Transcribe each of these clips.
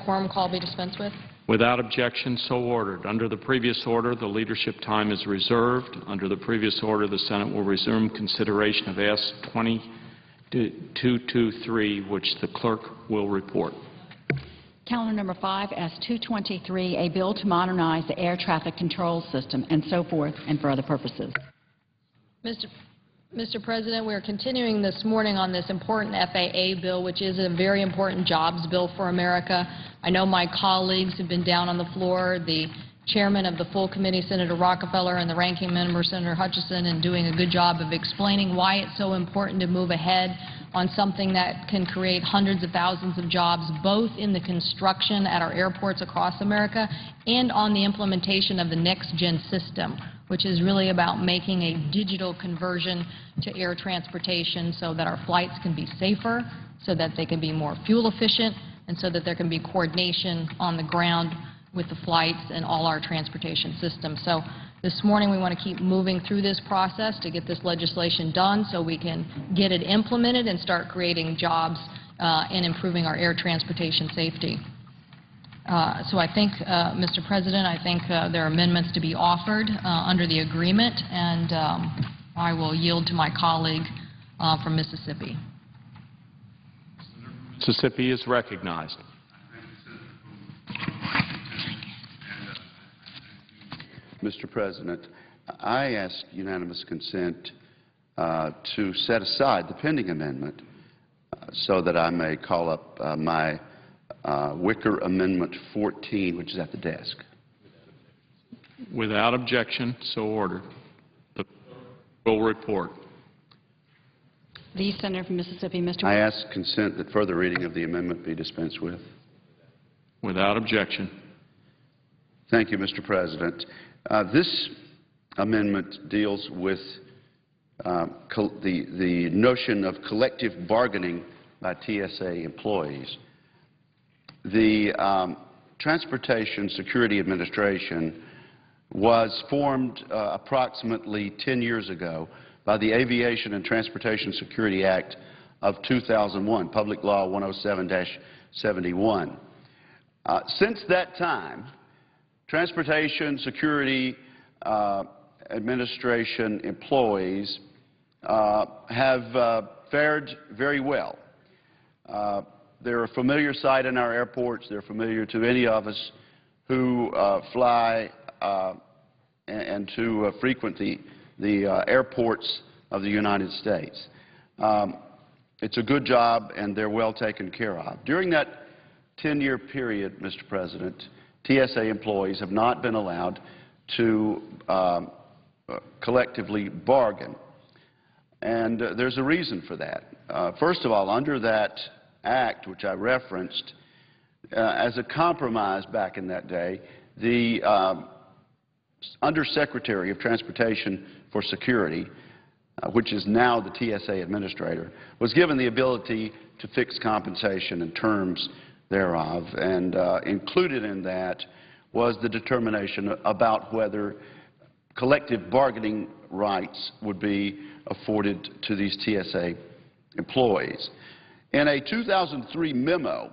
quorum call be dispensed with? Without objection, so ordered. Under the previous order, the leadership time is reserved. Under the previous order, the Senate will resume consideration of S. 2223, which the clerk will report. Calendar number 5, S-223, a bill to modernize the air traffic control system, and so forth, and for other purposes. Mr. President, we are continuing this morning on this important FAA bill, which is a very important jobs bill for America. I know my colleagues have been down on the floor, the chairman of the full committee, Senator Rockefeller, and the ranking member, Senator Hutchison, and doing a good job of explaining why it's so important to move ahead on something that can create hundreds of thousands of jobs, both in the construction at our airports across America and on the implementation of the next-gen system, which is really about making a digital conversion to air transportation so that our flights can be safer, so that they can be more fuel efficient, and so that there can be coordination on the ground with the flights and all our transportation systems. So this morning we want to keep moving through this process to get this legislation done so we can get it implemented and start creating jobs and improving our air transportation safety. So I think, Mr. President, I think there are amendments to be offered under the agreement, and I will yield to my colleague from Mississippi. Mississippi is recognized. Mr. President, I ask unanimous consent to set aside the pending amendment so that I may call up my Wicker Amendment 14, which is at the desk. Without objection, so ordered. The clerk will report. The Senator from Mississippi, Mr. I ask consent that further reading of the amendment be dispensed with. Without objection. Thank you, Mr. President. This amendment deals with the notion of collective bargaining by TSA employees. The Transportation Security Administration was formed approximately 10 years ago by the Aviation and Transportation Security Act of 2001, Public Law 107-71. Since that time, Transportation Security Administration employees have fared very well. They're a familiar sight in our airports. They're familiar to any of us who fly and to frequent the airports of the United States. It's a good job, and they're well taken care of. During that 10-year period, Mr. President, TSA employees have not been allowed to collectively bargain. And there's a reason for that. First of all, under that act, which I referenced, as a compromise back in that day, the Undersecretary of Transportation for Security, which is now the TSA administrator, was given the ability to fix compensation and terms thereof, and included in that was the determination about whether collective bargaining rights would be afforded to these TSA employees. In a 2003 memo,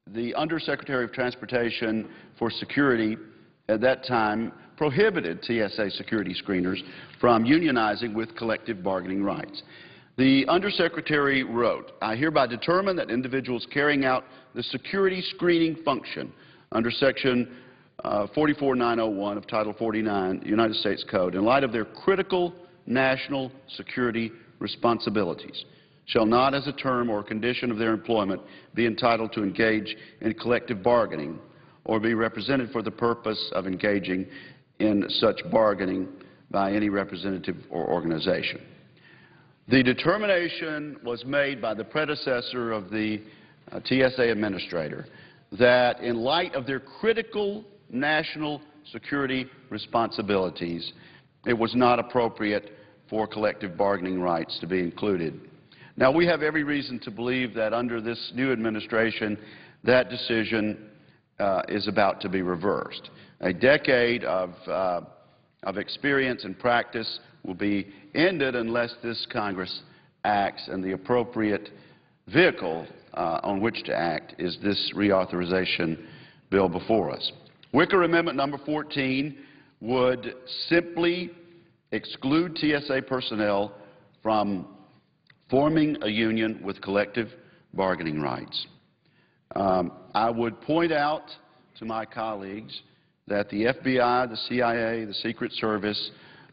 the Undersecretary of Transportation for Security at that time prohibited TSA security screeners from unionizing with collective bargaining rights. The Undersecretary wrote, "I hereby determine that individuals carrying out the security screening function under Section 44901 of Title 49 United States Code, in light of their critical national security responsibilities, shall not as a term or condition of their employment be entitled to engage in collective bargaining or be represented for the purpose of engaging in such bargaining by any representative or organization." The determination was made by the predecessor of the TSA administrator that in light of their critical national security responsibilities, it was not appropriate for collective bargaining rights to be included. Now, we have every reason to believe that under this new administration, that decision is about to be reversed. A decade of experience and practice will be ended unless this Congress acts, and the appropriate vehicle on which to act is this reauthorization bill before us. Wicker Amendment number 14 would simply exclude TSA personnel from forming a union with collective bargaining rights. I would point out to my colleagues that the FBI, the CIA, the Secret Service,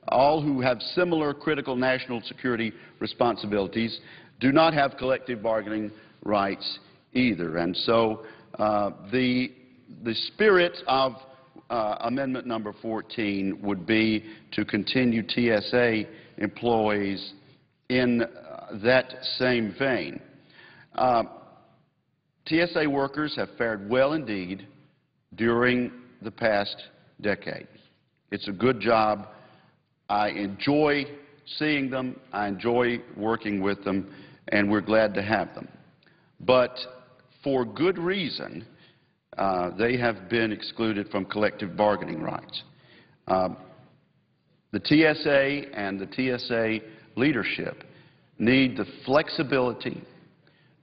all who have similar critical national security responsibilities, do not have collective bargaining rights either. And so the spirit of Amendment number 14 would be to continue TSA employees in that same vein. TSA workers have fared well indeed during the past decade. It's a good job. I enjoy seeing them. I enjoy working with them, and we're glad to have them. But for good reason, they have been excluded from collective bargaining rights. The TSA and the TSA leadership need the flexibility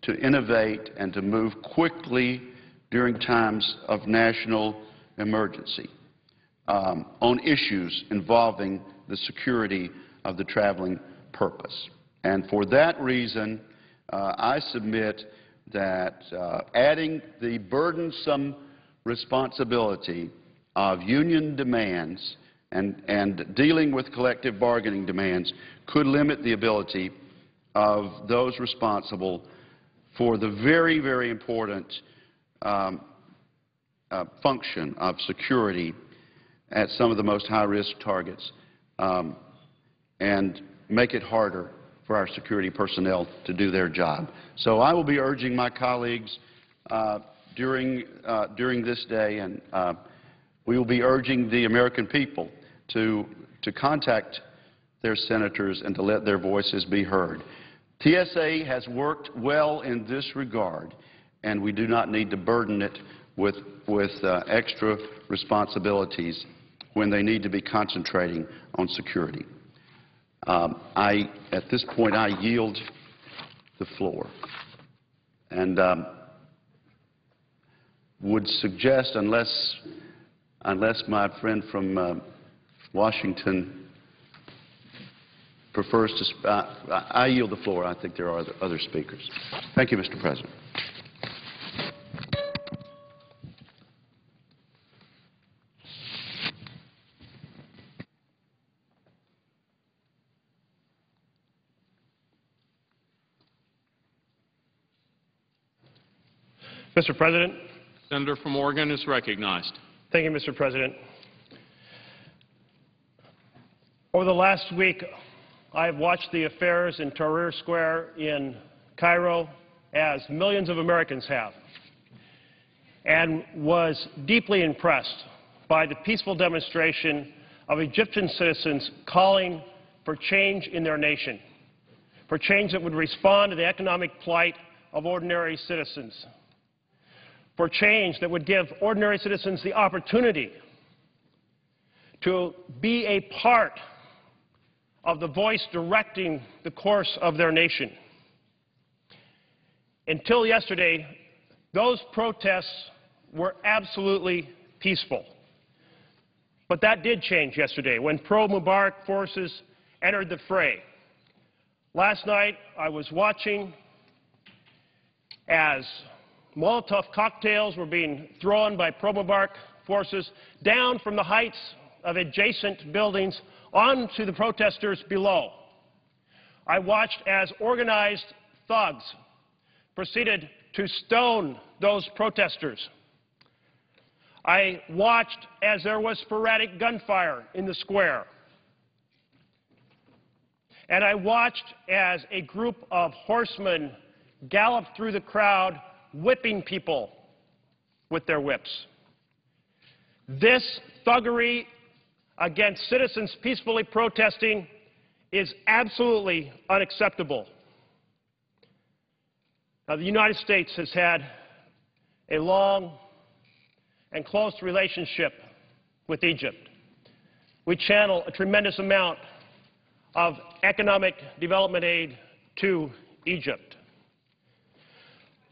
to innovate and to move quickly during times of national emergency on issues involving the security of the traveling purpose. And for that reason, I submit that adding the burdensome responsibility of union demands and dealing with collective bargaining demands could limit the ability of those responsible for the very, very important function of security at some of the most high-risk targets and make it harder for our security personnel to do their job. So I will be urging my colleagues during this day, and we will be urging the American people to contact their senators and to let their voices be heard. TSA has worked well in this regard, and we do not need to burden it with extra responsibilities when they need to be concentrating on security. At this point, I yield the floor and would suggest, unless my friend from Washington prefers to I yield the floor. I think there are other speakers. Thank you, Mr. President. Mr. President. Senator from Oregon is recognized. Thank you, Mr. President. Over the last week, I have watched the affairs in Tahrir Square in Cairo, as millions of Americans have, and was deeply impressed by the peaceful demonstration of Egyptian citizens calling for change in their nation, for change that would respond to the economic plight of ordinary citizens, for change that would give ordinary citizens the opportunity to be a part of the voice directing the course of their nation. Until yesterday, those protests were absolutely peaceful. But that did change yesterday when pro-Mubarak forces entered the fray. Last night, I was watching as Molotov cocktails were being thrown by pro-Mubarak forces down from the heights of adjacent buildings onto the protesters below. I watched as organized thugs proceeded to stone those protesters. I watched as there was sporadic gunfire in the square. And I watched as a group of horsemen galloped through the crowd, whipping people with their whips. This thuggery against citizens peacefully protesting is absolutely unacceptable. Now, the United States has had a long and close relationship with Egypt. We channel a tremendous amount of economic development aid to Egypt.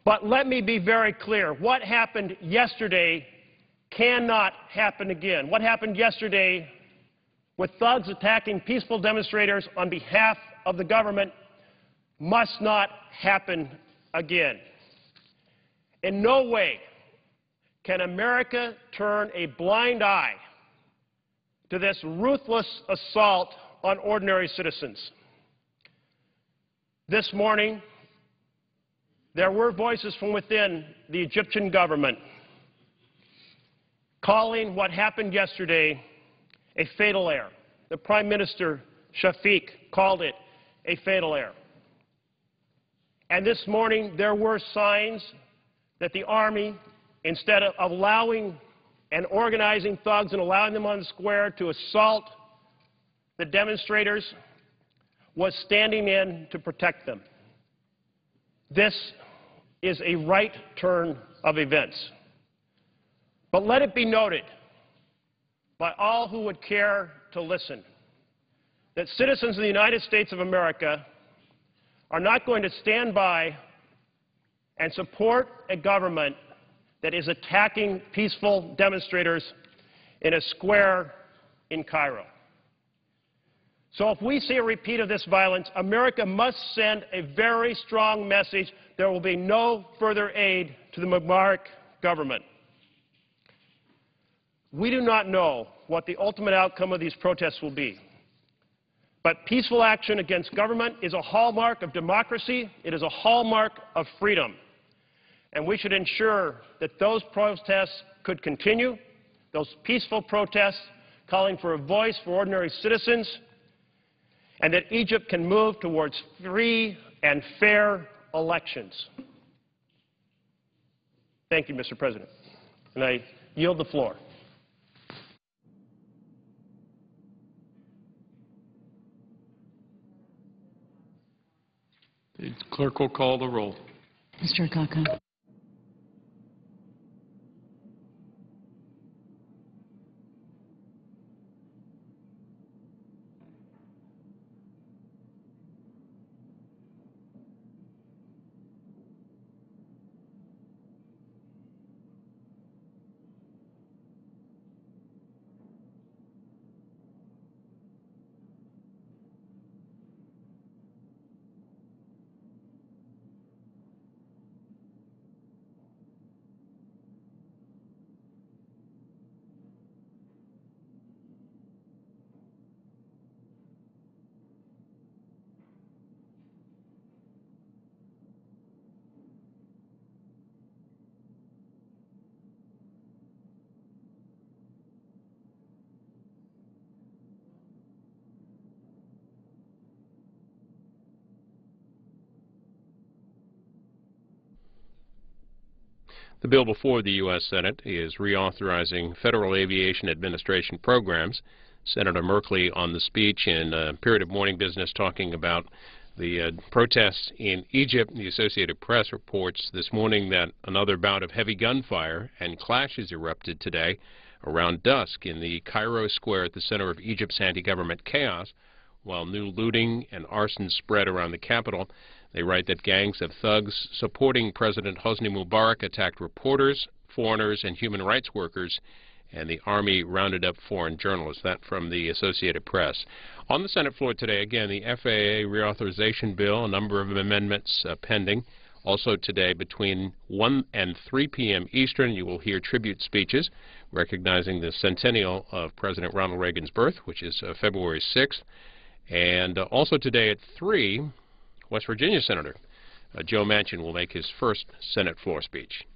But let me be very clear. What happened yesterday cannot happen again. What happened yesterday with thugs attacking peaceful demonstrators on behalf of the government must not happen again. In no way can America turn a blind eye to this ruthless assault on ordinary citizens. This morning, there were voices from within the Egyptian government calling what happened yesterday a fatal error. The Prime Minister, Shafiq, called it a fatal error. And this morning, there were signs that the Army, instead of allowing and organizing thugs and allowing them on the square to assault the demonstrators, was standing in to protect them. This is a right turn of events. But let it be noted by all who would care to listen that citizens of the United States of America are not going to stand by and support a government that is attacking peaceful demonstrators in a square in Cairo. So if we see a repeat of this violence, America must send a very strong message. There will be no further aid to the Mubarak government. We do not know what the ultimate outcome of these protests will be. But peaceful action against government is a hallmark of democracy. It is a hallmark of freedom. And we should ensure that those protests could continue, those peaceful protests calling for a voice for ordinary citizens, and that Egypt can move towards free and fair elections. Thank you, Mr. President. And I yield the floor. The clerk will call the roll. Mr. Akaka. The bill before the U.S. Senate is reauthorizing Federal Aviation Administration programs. Senator Merkley on the speech in a period of morning business talking about the protests in Egypt. The Associated Press reports this morning that another bout of heavy gunfire and clashes erupted today around dusk in the Cairo square at the center of Egypt's anti-government chaos, while new looting and arson spread around the capital. They write that gangs of thugs supporting President Hosni Mubarak attacked reporters, foreigners, and human rights workers, and the Army rounded up foreign journalists. That from the Associated Press. On the Senate floor today, again, the FAA reauthorization bill, a number of amendments pending. Also today, between 1 and 3 p.m. Eastern, you will hear tribute speeches recognizing the centennial of President Ronald Reagan's birth, which is February 6th. And also today at 3, West Virginia Senator Joe Manchin will make his first Senate floor speech.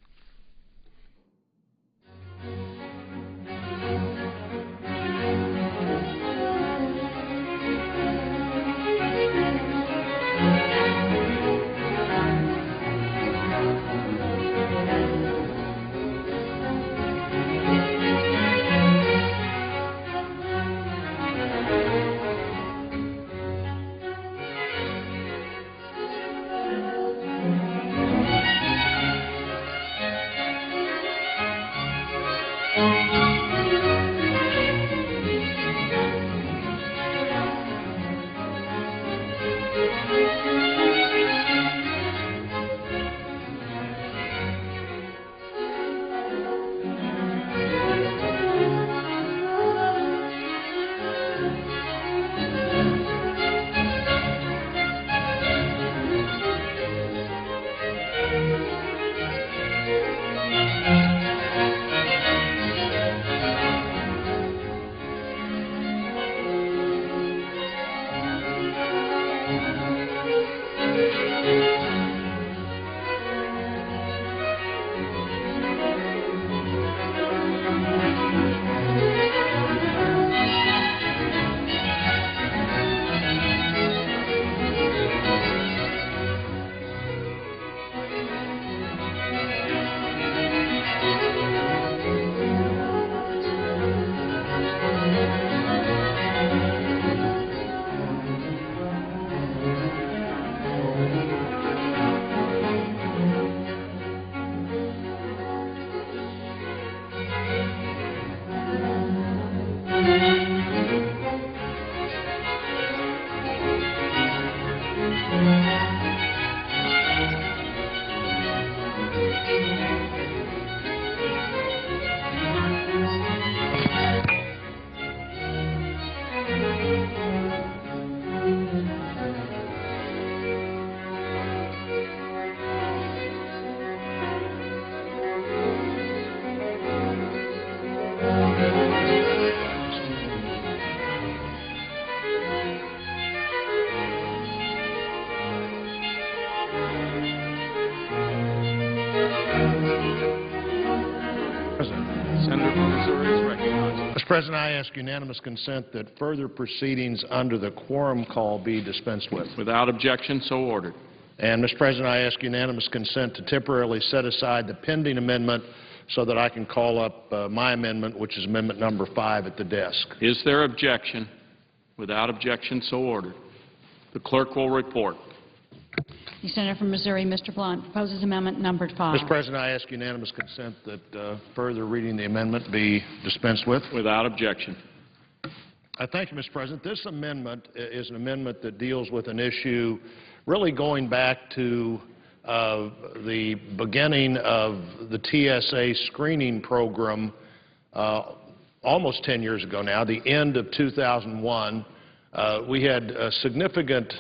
Senator from Missouri is recognized. Mr. President, I ask unanimous consent that further proceedings under the quorum call be dispensed with. Without objection, so ordered. And, Mr. President, I ask unanimous consent to temporarily set aside the pending amendment so that I can call up my amendment, which is Amendment Number 5, at the desk. Is there objection? Without objection, so ordered. The clerk will report. The Senator from Missouri, Mr. Blunt, proposes amendment numbered 5. Mr. President, I ask unanimous consent that further reading the amendment be dispensed with. Without objection. I thank you, Mr. President. This amendment is an amendment that deals with an issue really going back to the beginning of the TSA screening program almost 10 years ago now, the end of 2001. We had a significant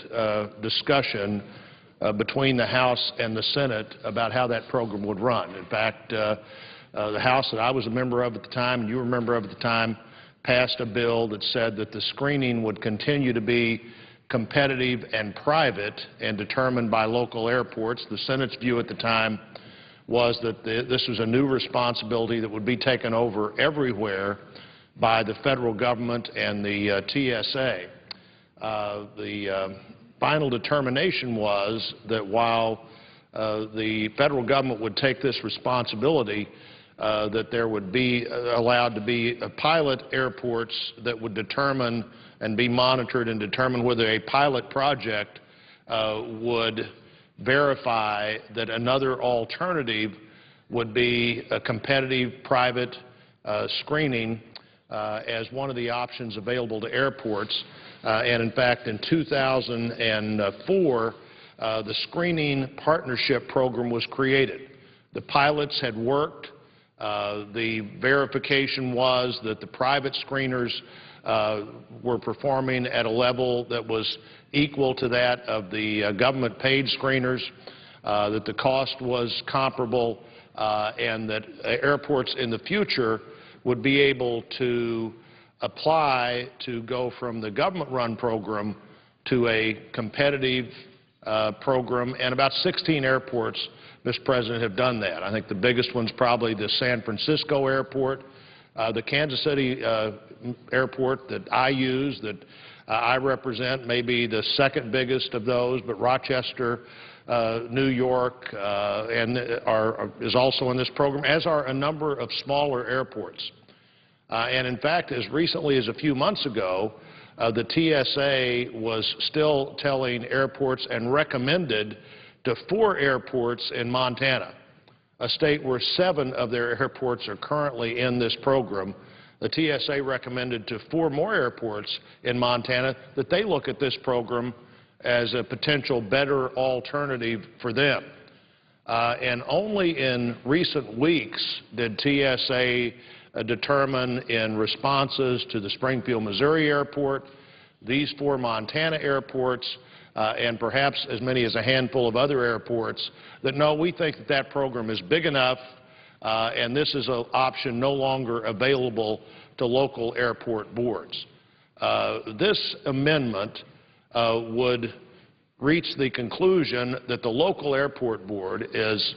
discussion between the House and the Senate about how that program would run. In fact, the House that I was a member of at the time and you were a member of at the time passed a bill that said that the screening would continue to be competitive and private and determined by local airports. The Senate's view at the time was that this was a new responsibility that would be taken over everywhere by the federal government and the TSA. The final determination was that while the federal government would take this responsibility, that there would be allowed to be pilot airports that would determine and be monitored and determine whether a pilot project would verify that another alternative would be a competitive private screening as one of the options available to airports. And in fact, in 2004, the screening partnership program was created. The pilots had worked. The verification was that the private screeners were performing at a level that was equal to that of the government-paid screeners, that the cost was comparable, and that airports in the future would be able to apply to go from the government-run program to a competitive program. And about 16 airports, Mr. President, have done that. I think the biggest one's probably the San Francisco airport, the Kansas City airport that I use, that I represent, may be the second biggest of those, but Rochester, New York, is also in this program, as are a number of smaller airports. And in fact, as recently as a few months ago, the TSA was still telling airports and recommended to 4 airports in Montana, a state where 7 of their airports are currently in this program. The TSA recommended to 4 more airports in Montana that they look at this program as a potential better alternative for them. And only in recent weeks did TSA determine, in responses to the Springfield, Missouri airport, these 4 Montana airports, and perhaps as many as a handful of other airports, that no, we think that that program is big enough and this is an option no longer available to local airport boards. This amendment would reach the conclusion that the local airport board is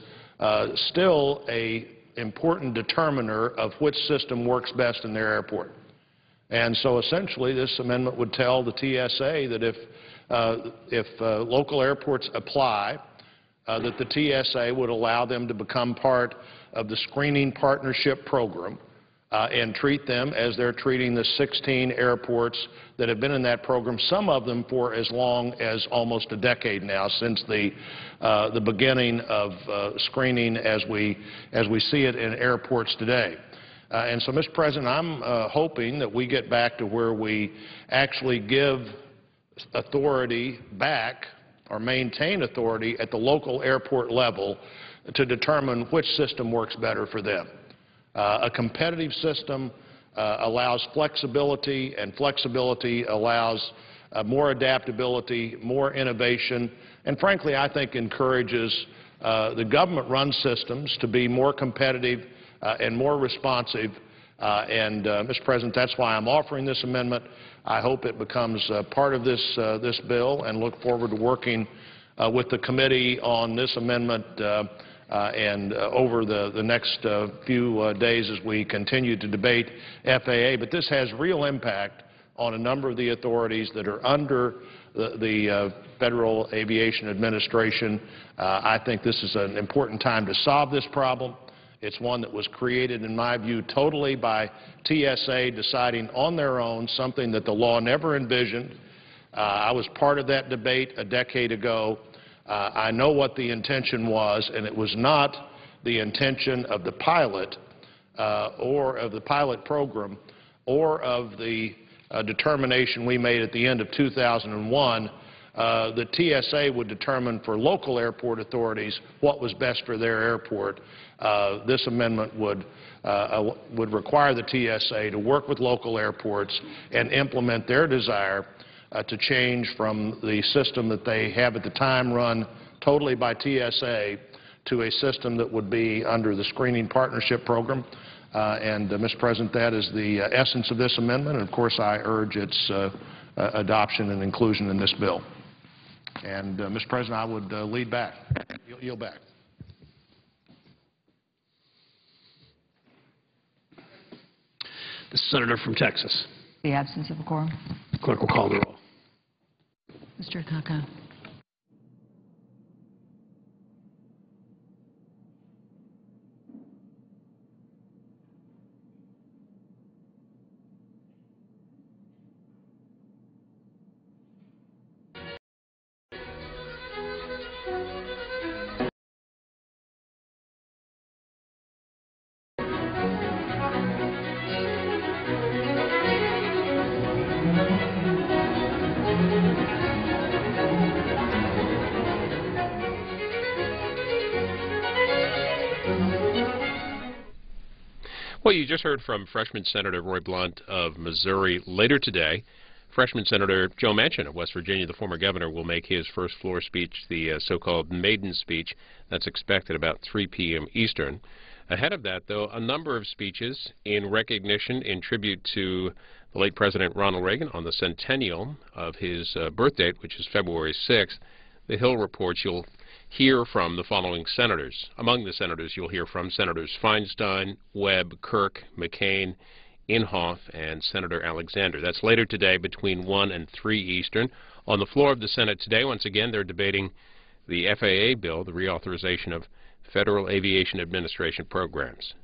still an important determiner of which system works best in their airport. And so essentially this amendment would tell the TSA that if local airports apply, that the TSA would allow them to become part of the screening partnership program and treat them as they're treating the 16 airports that have been in that program, some of them for as long as almost a decade now, since the beginning of screening as we see it in airports today. And so, Mr. President, I'm hoping that we get back to where we actually give authority back or maintain authority at the local airport level to determine which system works better for them. A competitive system allows flexibility, and flexibility allows more adaptability, more innovation, and frankly, I think encourages the government-run systems to be more competitive and more responsive. Mr. President, that's why I'm offering this amendment. I hope it becomes part of this bill, and look forward to working with the committee on this amendment and over the next few days as we continue to debate FAA. But this has real impact on a number of the authorities that are under the Federal Aviation Administration. I think this is an important time to solve this problem. It's one that was created, in my view, totally by TSA deciding on their own something that the law never envisioned. I was part of that debate a decade ago. I know what the intention was, and it was not the intention of the pilot or of the pilot program or of the determination we made at the end of 2001 that TSA would determine for local airport authorities what was best for their airport. This amendment would require the TSA to work with local airports and implement their desire to change from the system that they have at the time run totally by TSA to a system that would be under the Screening Partnership Program. Mr. President, that is the essence of this amendment, and of course I urge its adoption and inclusion in this bill. And, Mr. President, I would yield back. The senator from Texas. The absence of a quorum. Clerk will call the roll. Mr. Akaka. Well, you just heard from freshman Senator Roy Blunt of Missouri. Later today, freshman Senator Joe Manchin of West Virginia, the former governor, will make his first floor speech, the so-called maiden speech. That's expected about 3 p.m. Eastern. Ahead of that, though, a number of speeches in recognition, in tribute to the late President Ronald Reagan on the centennial of his birth date, which is February 6th. The Hill reports you'll hear from the following senators. Among the senators you'll hear from Senators Feinstein, Webb, Kirk, McCain, Inhofe, and Senator Alexander. That's later today between 1 and 3 Eastern. On the floor of the Senate today, once again, they're debating the FAA bill, the reauthorization of Federal Aviation Administration programs.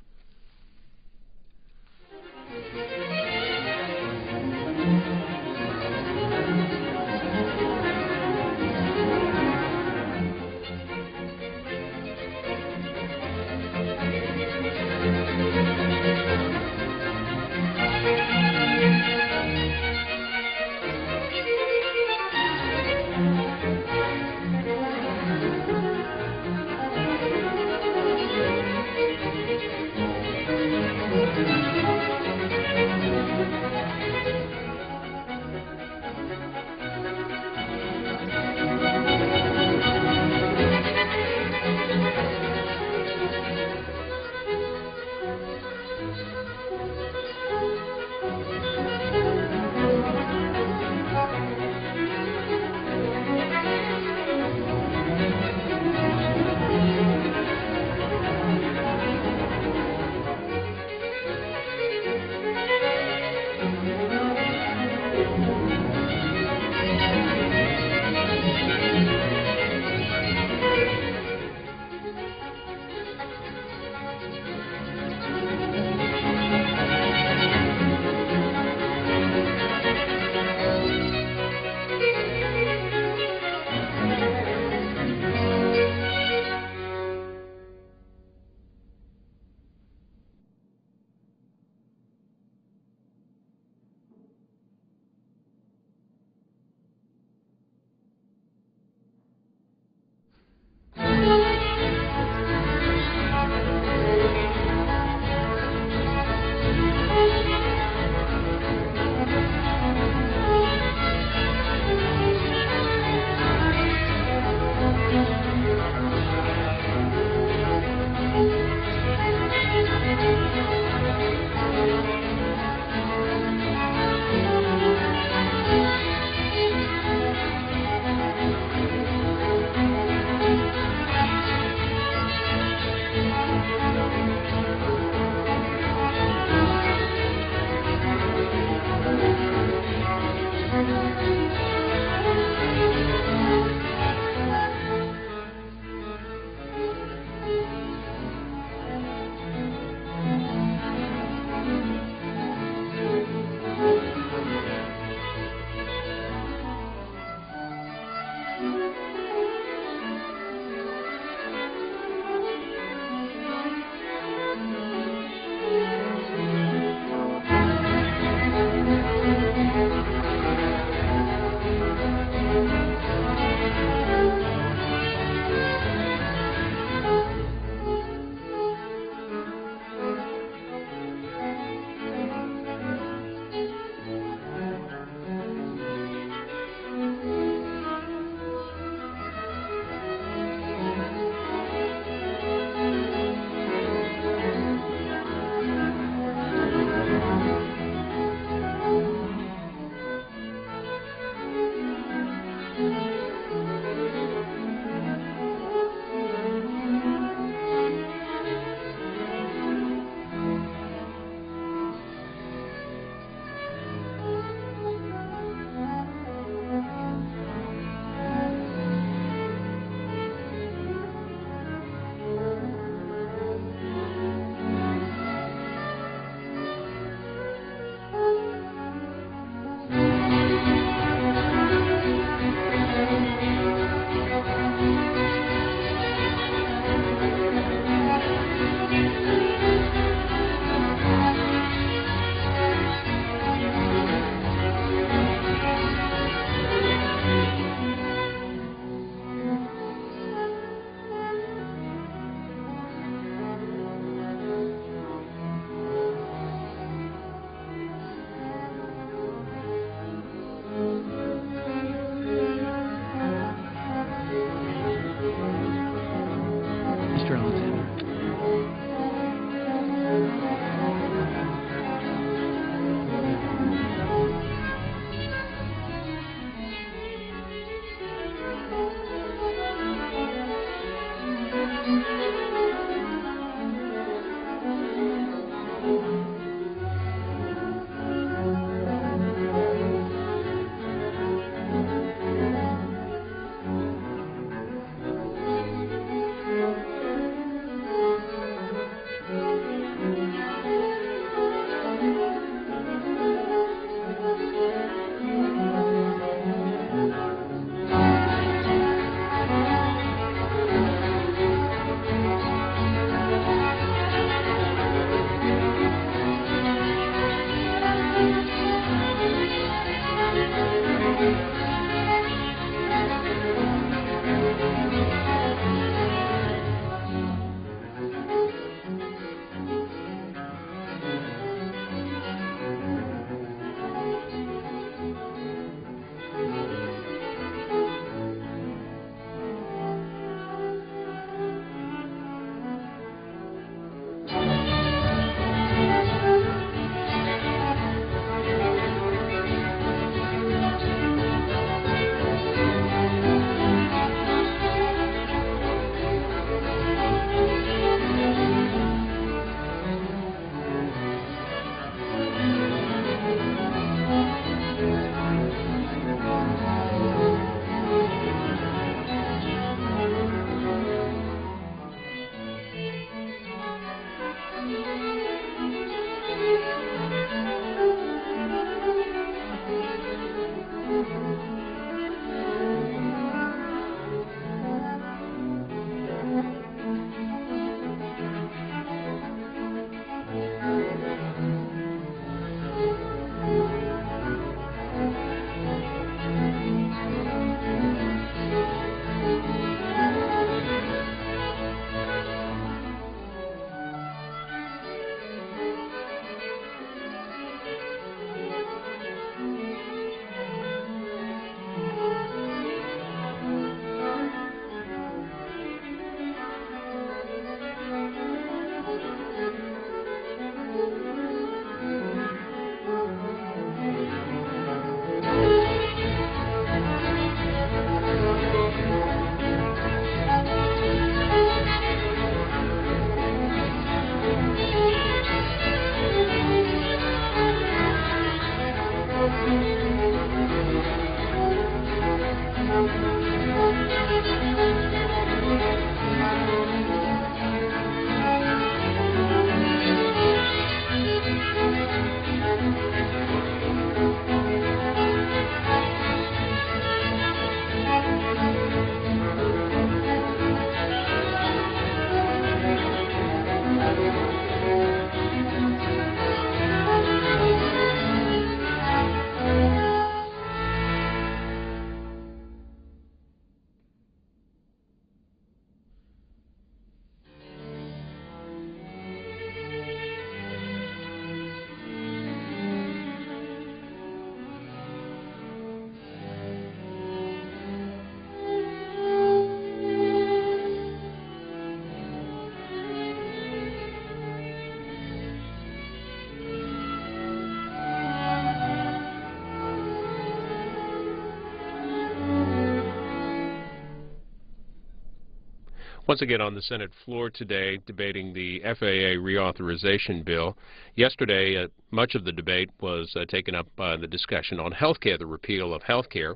Once again on the Senate floor today, debating the FAA reauthorization bill. Yesterday, much of the debate was taken up by the discussion on health care, the repeal of health care,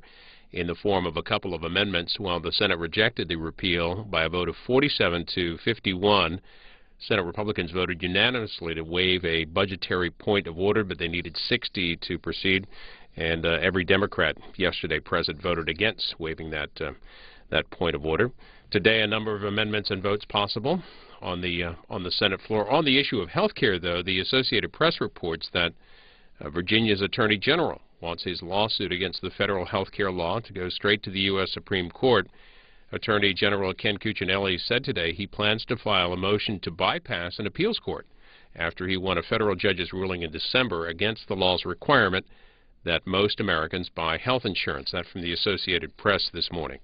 in the form of a couple of amendments. While the Senate rejected the repeal by a vote of 47 to 51, Senate Republicans voted unanimously to waive a budgetary point of order, but they needed 60 to proceed. And every Democrat yesterday present voted against waiving that point of order. Today, a number of amendments and votes possible on the Senate floor. On the issue of health care, though, the Associated Press reports that Virginia's Attorney General wants his lawsuit against the federal health care law to go straight to the U.S. Supreme Court. Attorney General Ken Cuccinelli said today he plans to file a motion to bypass an appeals court after he won a federal judge's ruling in December against the law's requirement that most Americans buy health insurance. That from the Associated Press this morning.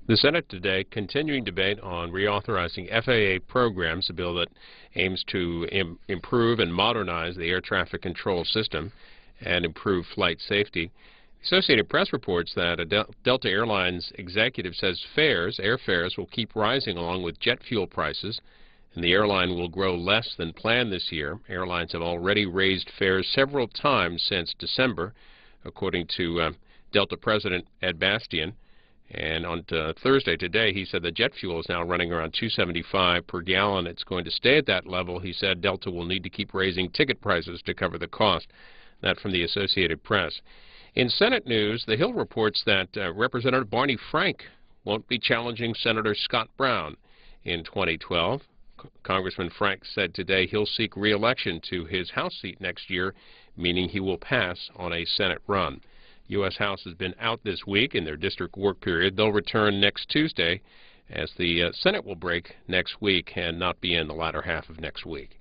The Senate today continuing debate on reauthorizing FAA programs, a bill that aims to improve and modernize the air traffic control system and improve flight safety. Associated Press reports that a Delta Airlines executive says airfares will keep rising along with jet fuel prices, and the airline will grow less than planned this year. Airlines have already raised fares several times since December, according to Delta President Ed Bastian. And on Thursday today, he said that jet fuel is now running around $2.75 per gallon. It's going to stay at that level. He said Delta will need to keep raising ticket prices to cover the cost. That from the Associated Press. In Senate news, The Hill reports that Representative Barney Frank won't be challenging Senator Scott Brown in 2012. Congressman Frank said today he'll seek re-election to his House seat next year, meaning he will pass on a Senate run. U.S. House has been out this week in their district work period. They'll return next Tuesday, as the Senate will break next week and not be in the latter half of next week.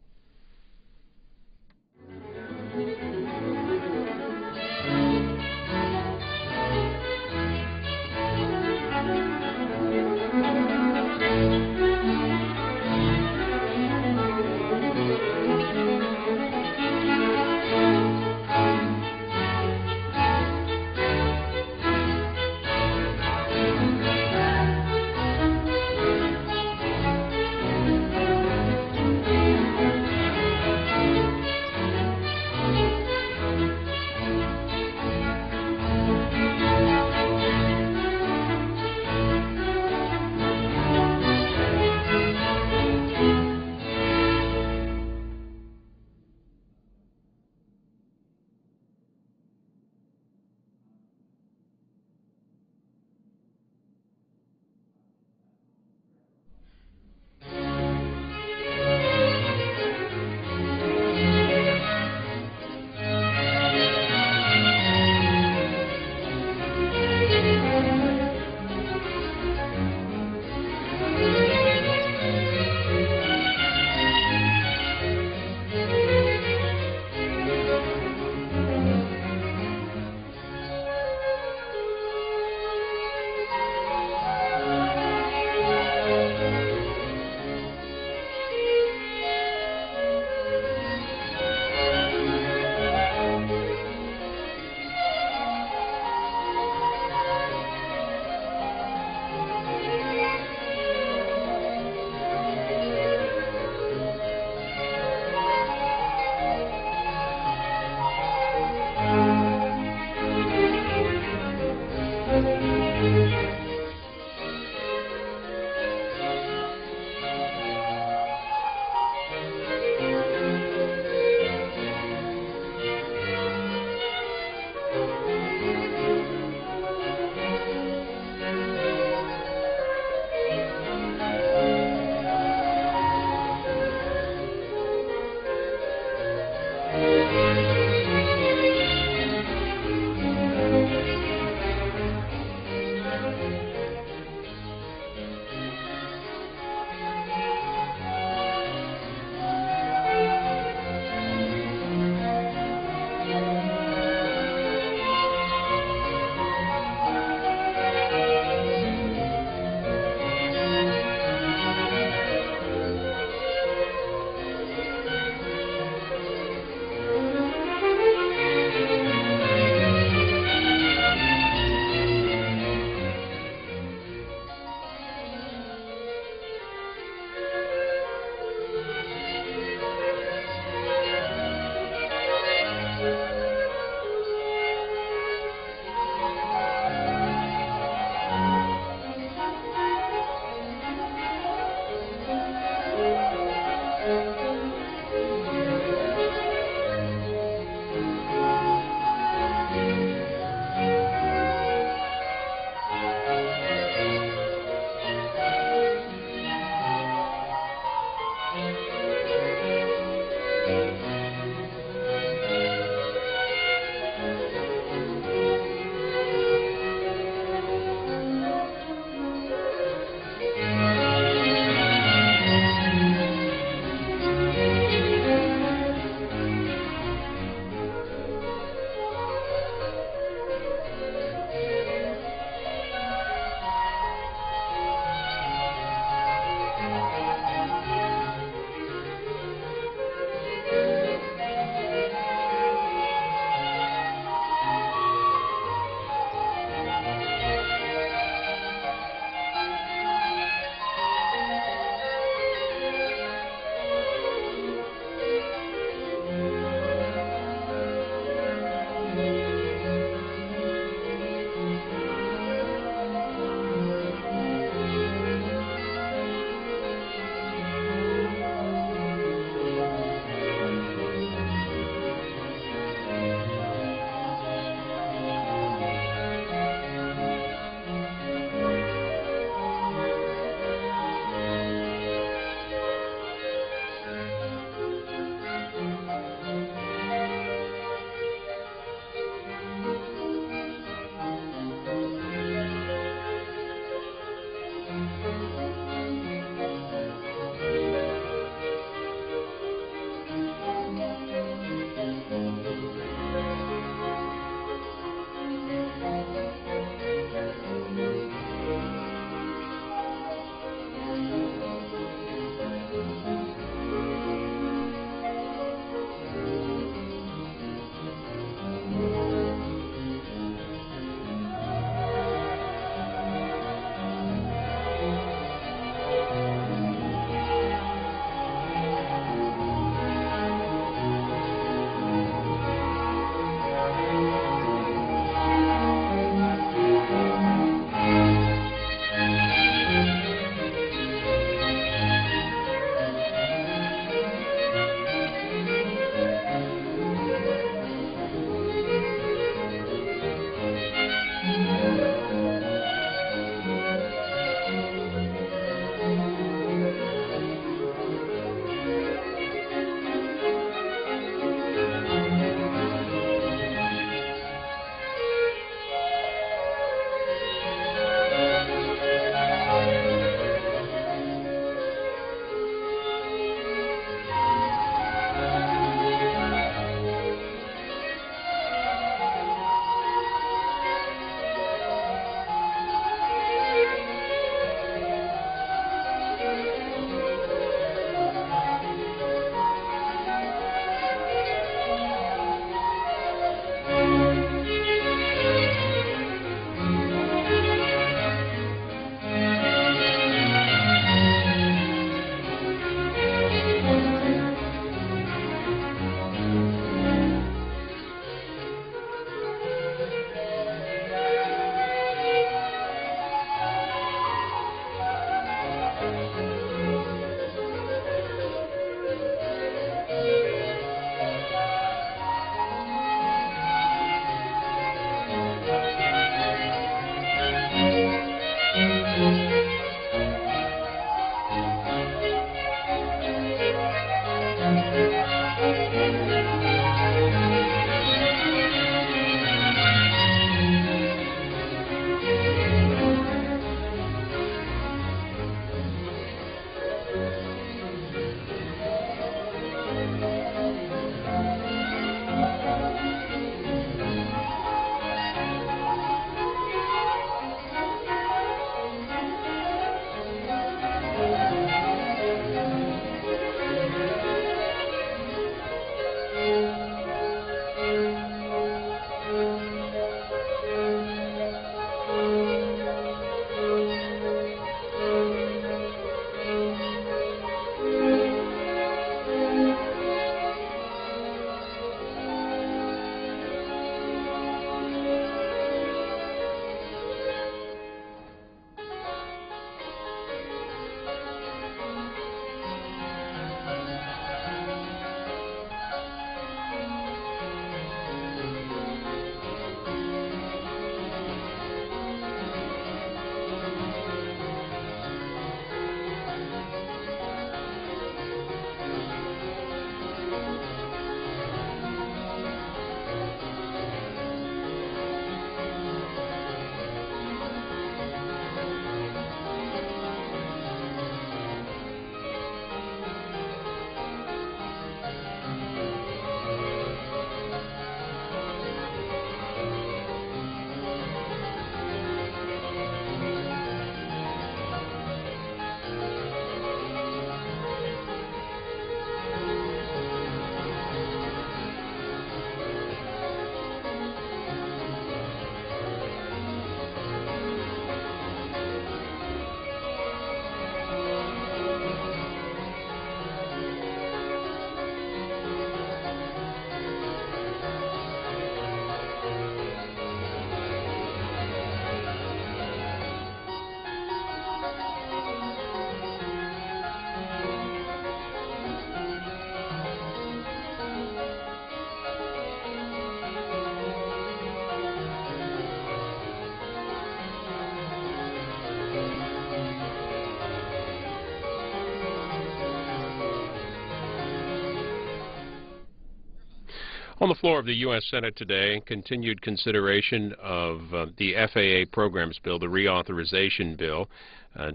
On the floor of the U.S. Senate today, continued consideration of the FAA programs bill, the reauthorization bill,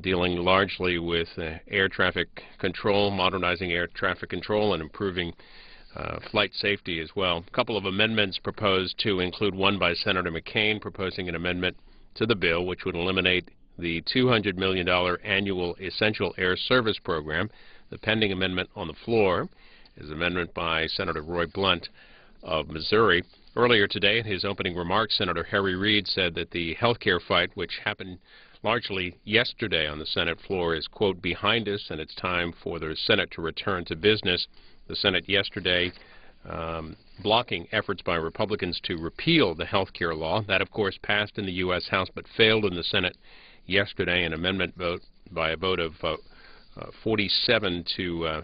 dealing largely with air traffic control, modernizing air traffic control, and improving flight safety as well. A couple of amendments proposed to include one by Senator McCain, proposing an amendment to the bill which would eliminate the $200 million annual Essential Air Service program. The pending amendment on the floor is an amendment by Senator Roy Blunt of Missouri. Earlier today, in his opening remarks, Senator Harry Reid said that the health care fight, which happened largely yesterday on the Senate floor, is, quote, behind us, and it's time for the Senate to return to business. The Senate yesterday blocking efforts by Republicans to repeal the health care law. That, of course, passed in the U.S. House but failed in the Senate yesterday. An amendment vote by a vote of 47 to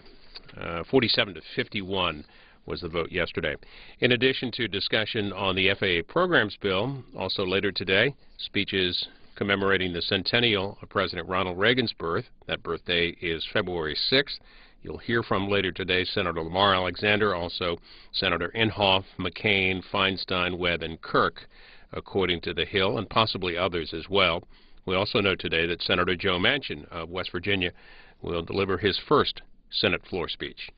51 was the vote yesterday. In addition to discussion on the FAA programs bill, also later today, speeches commemorating the centennial of President Ronald Reagan's birth. That birthday is February 6th. You'll hear from later today Senator Lamar Alexander, also Senator Inhofe, McCain, Feinstein, Webb, and Kirk, according to The Hill, and possibly others as well. We also know today that Senator Joe Manchin of West Virginia will deliver his first Senate floor speech.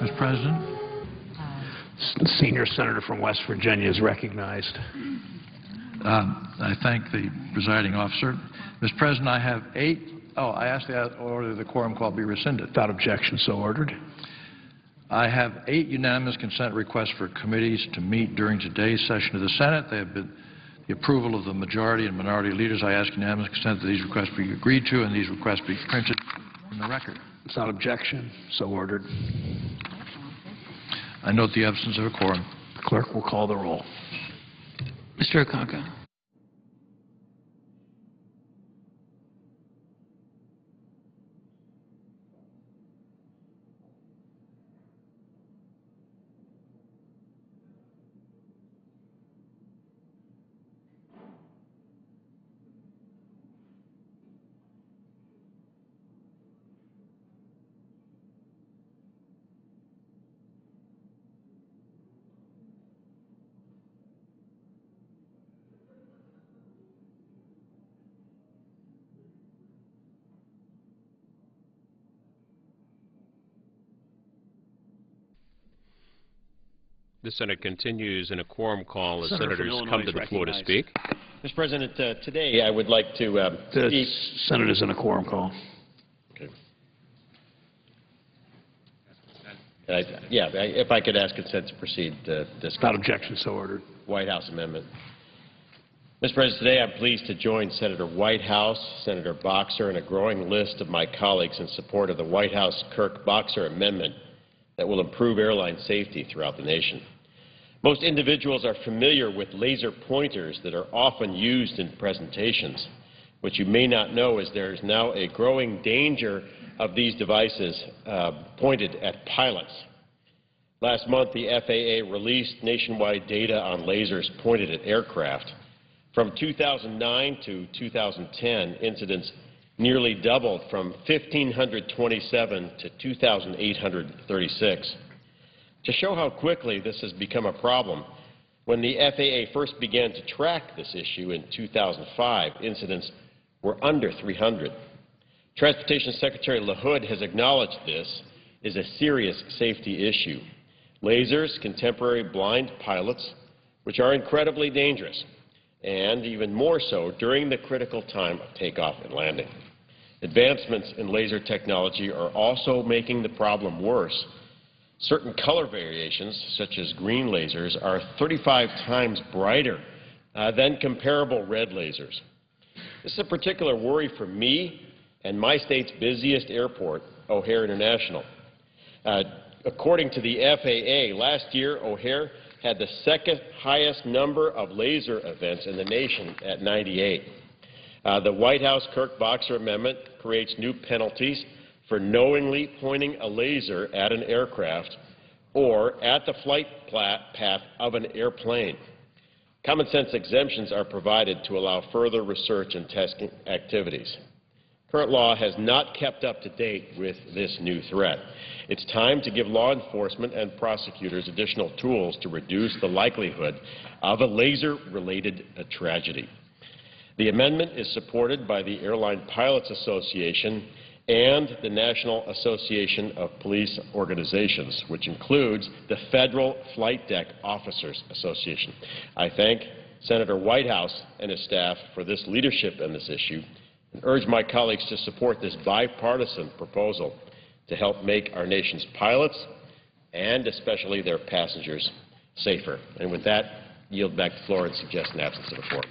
Mr. President, the senior senator from West Virginia is recognized. I thank the presiding officer. Mr. President, I have 8. I ask the order the quorum call be rescinded. Without objection, so ordered. I have 8 unanimous consent requests for committees to meet during today's session of the Senate. They have been the approval of the majority and minority leaders. I ask unanimous consent that these requests be agreed to and these requests be printed in the record. Without objection, so ordered. I note the absence of a quorum. Clerk will call the roll. Mr. Akaka. The Senate continues in a quorum call as Senator from senators Illinois come to is the floor to speak. Mr. President, today I would like to The speak. Senate is in a quorum call. Okay. If I could ask consent to proceed to discuss. Without objection, so ordered. White House amendment. Mr. President, today I'm pleased to join Senator Whitehouse, Senator Boxer, and a growing list of my colleagues in support of the Whitehouse Kirk-Boxer amendment that will improve airline safety throughout the nation. Most individuals are familiar with laser pointers that are often used in presentations. What you may not know is there is now a growing danger of these devices pointed at pilots. Last month, the FAA released nationwide data on lasers pointed at aircraft. From 2009 to 2010, incidents nearly doubled from 1,527 to 2,836. To show how quickly this has become a problem, when the FAA first began to track this issue in 2005, incidents were under 300. Transportation Secretary LaHood has acknowledged this is a serious safety issue. Lasers can temporarily blind pilots, which are incredibly dangerous, and even more so during the critical time of takeoff and landing. Advancements in laser technology are also making the problem worse. Certain color variations, such as green lasers, are 35 times brighter than comparable red lasers. This is a particular worry for me and my state's busiest airport, O'Hare International. According to the FAA, last year O'Hare had the second highest number of laser events in the nation at 98. The White House Kirk-Boxer amendment creates new penalties for knowingly pointing a laser at an aircraft or at the flight path of an airplane. Common sense exemptions are provided to allow further research and testing activities. Current law has not kept up to date with this new threat. It's time to give law enforcement and prosecutors additional tools to reduce the likelihood of a laser-related tragedy. The amendment is supported by the Airline Pilots Association and the National Association of Police Organizations, which includes the Federal Flight Deck Officers Association. I thank Senator Whitehouse and his staff for this leadership in this issue and urge my colleagues to support this bipartisan proposal to help make our nation's pilots and especially their passengers safer. And with that, yield back the floor and suggest an absence of a quorum.